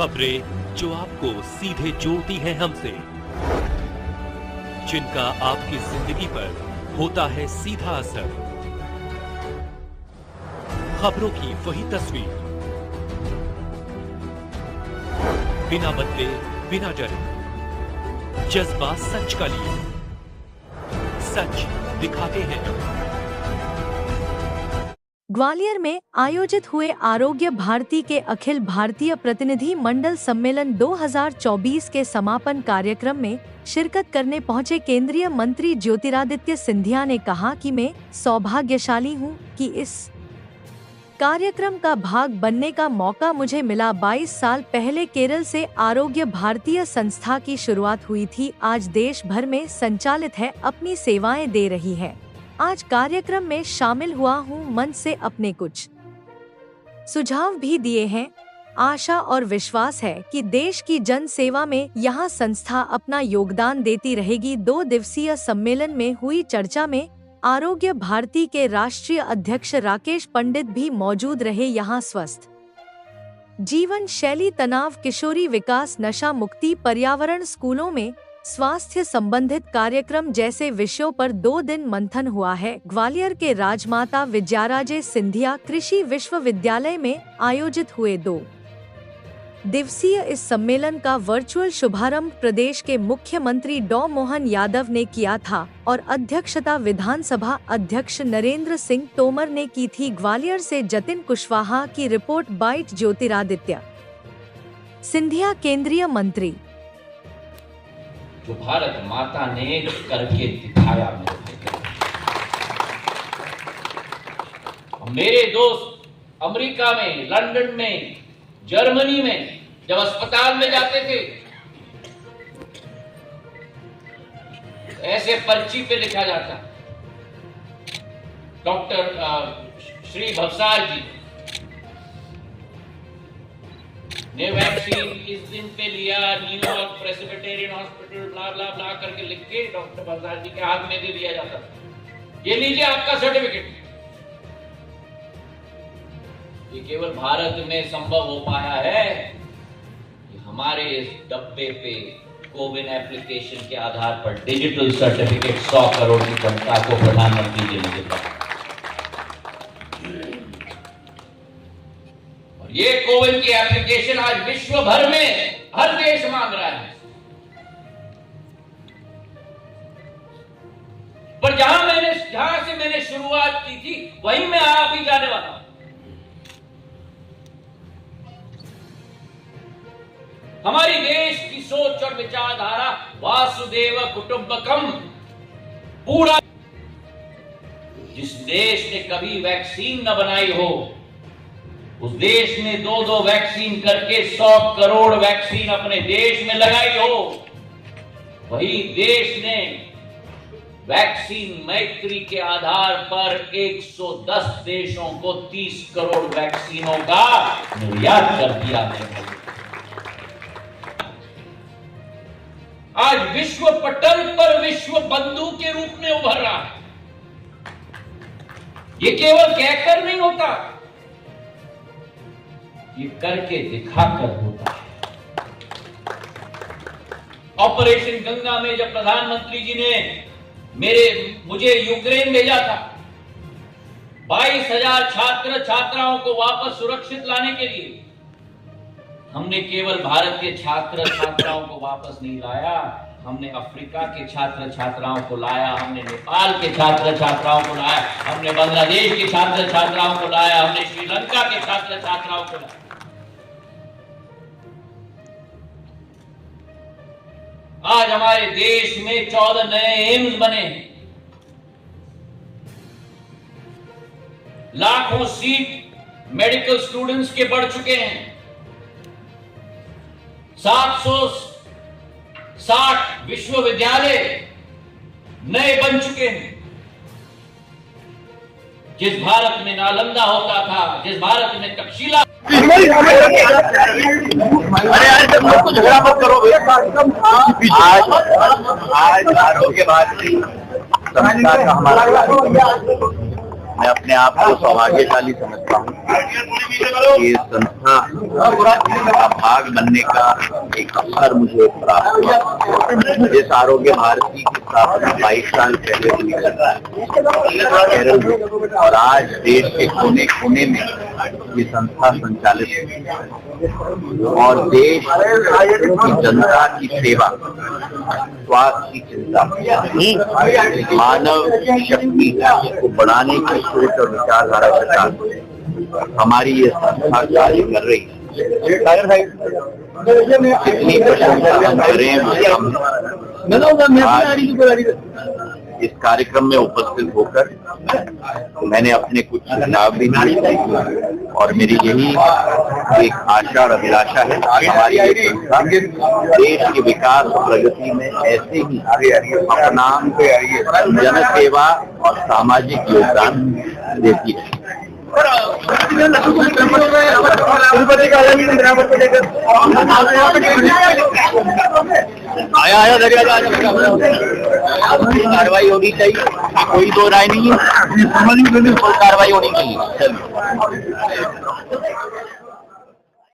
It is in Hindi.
खबरें जो आपको सीधे जोड़ती हैं हमसे, जिनका आपकी जिंदगी पर होता है सीधा असर। खबरों की वही तस्वीर, बिना बदले बिना डरे, जज्बा सच का लिए, सच दिखाते हैं। ग्वालियर में आयोजित हुए आरोग्य भारती के अखिल भारतीय प्रतिनिधि मंडल सम्मेलन 2024 के समापन कार्यक्रम में शिरकत करने पहुंचे केंद्रीय मंत्री ज्योतिरादित्य सिंधिया ने कहा कि मैं सौभाग्यशाली हूं कि इस कार्यक्रम का भाग बनने का मौका मुझे मिला। 22 साल पहले केरल से आरोग्य भारतीय संस्था की शुरुआत हुई थी, आज देश भर में संचालित है, अपनी सेवाएं दे रही है। आज कार्यक्रम में शामिल हुआ हूं, मन से अपने कुछ सुझाव भी दिए हैं। आशा और विश्वास है कि देश की जन सेवा में यहां संस्था अपना योगदान देती रहेगी। 2 दिवसीय सम्मेलन में हुई चर्चा में आरोग्य भारती के राष्ट्रीय अध्यक्ष राकेश पंडित भी मौजूद रहे। यहां स्वस्थ जीवन शैली, तनाव, किशोरी विकास, नशा मुक्ति, पर्यावरण, स्कूलों में स्वास्थ्य संबंधित कार्यक्रम जैसे विषयों पर 2 दिन मंथन हुआ है। ग्वालियर के राजमाता विद्याराजे सिंधिया कृषि विश्वविद्यालय में आयोजित हुए 2 दिवसीय इस सम्मेलन का वर्चुअल शुभारंभ प्रदेश के मुख्यमंत्री डॉ मोहन यादव ने किया था और अध्यक्षता विधानसभा अध्यक्ष नरेंद्र सिंह तोमर ने की थी। ग्वालियर से जतिन कुशवाहा की रिपोर्ट। बाइट ज्योतिरादित्य सिंधिया, केंद्रीय मंत्री। जो भारत माता ने करके दिखाया मेरे दोस्त अमेरिका में, लंदन में, जर्मनी में जब अस्पताल में जाते थे, ऐसे पर्ची पे लिखा जाता, डॉक्टर श्री भवसार जी ने वैक्सीन इस दिन पे लिया, न्यूयॉर्क प्रेसिबिटेरियन हॉस्पिटल ब्ला ब्ला ब्ला करके लिख के डॉक्टर भवसार जी के हाथ में दे दिया जाता। ये लीजिए आपका सर्टिफिकेट। ये केवल भारत में संभव हो पाया है कि हमारे इस डब्बे पे कोविन एप्लीकेशन के आधार पर डिजिटल सर्टिफिकेट 100 करोड़ की जनता को प्रधानमंत्री जी ने दिया। और ये कोविन की एप्लीकेशन आज विश्व भर में हर देश मांग रहा है। पर जहां से मैंने शुरुआत की थी वहीं मैं आप ही जाने वाला हूं। हमारी देश की सोच और विचारधारा वासुदेव कुटुंबकम, पूरा। जिस देश ने कभी वैक्सीन न बनाई हो, उस देश ने 2-2 वैक्सीन करके 100 करोड़ वैक्सीन अपने देश में लगाई हो, वही देश ने वैक्सीन मैत्री के आधार पर 110 देशों को 30 करोड़ वैक्सीनों का निर्यात कर दिया है। आज विश्व पटल पर विश्व बंधु के रूप में उभर रहा है। ये केवल कहकर नहीं होता, ये करके दिखाकर होता है। ऑपरेशन गंगा में जब प्रधानमंत्री जी ने मुझे यूक्रेन भेजा था, 22,000 छात्र छात्राओं को वापस सुरक्षित लाने के लिए, हमने केवल भारत के छात्र छात्राओं को वापस नहीं लाया, हमने अफ्रीका के छात्र छात्राओं को लाया, हमने नेपाल के छात्र छात्राओं को लाया, हमने बांग्लादेश के छात्र छात्राओं को लाया, हमने श्रीलंका के छात्र छात्राओं को लाया। आज हमारे देश में 14 नए एम्स बने हैं, लाखों सीट मेडिकल स्टूडेंट्स के बढ़ चुके हैं, 760 विश्वविद्यालय नए बन चुके हैं। जिस भारत में नालंदा होता था, जिस भारत में तक्षशिला, झगड़ा मत करो। आज आरोग्य भारती संस्था का हमारा मैं अपने आप को सौभाग्यशाली समझता हूँ कि इस संस्था का भाग बनने का एक अवसर मुझे प्राप्त हुआ। इस आरोग्य भारती की स्थापना 22 साल पहले हुई केरल में, और आज देश के कोने कोने में ये संस्था संचालित है और देश की जनता की सेवा, स्वास्थ्य की चिंता, मानव शक्ति को बढ़ाने की सोच और विचारधारा के साथ हमारी ये संस्था कार्य कर रही है। जितनी प्रशंसा हम करें इस कार्यक्रम में उपस्थित होकर मैंने अपने कुछ सुझाव भी दिए और मेरी यही एक आशा और अभिलाषा है कि हमारी ये संस्था देश के विकास और प्रगति में ऐसे ही अपना जन सेवा और सामाजिक योगदान देती है। आया कार्रवाई होनी चाहिए, कोई दो राय नहीं है, कार्रवाई होनी चाहिए।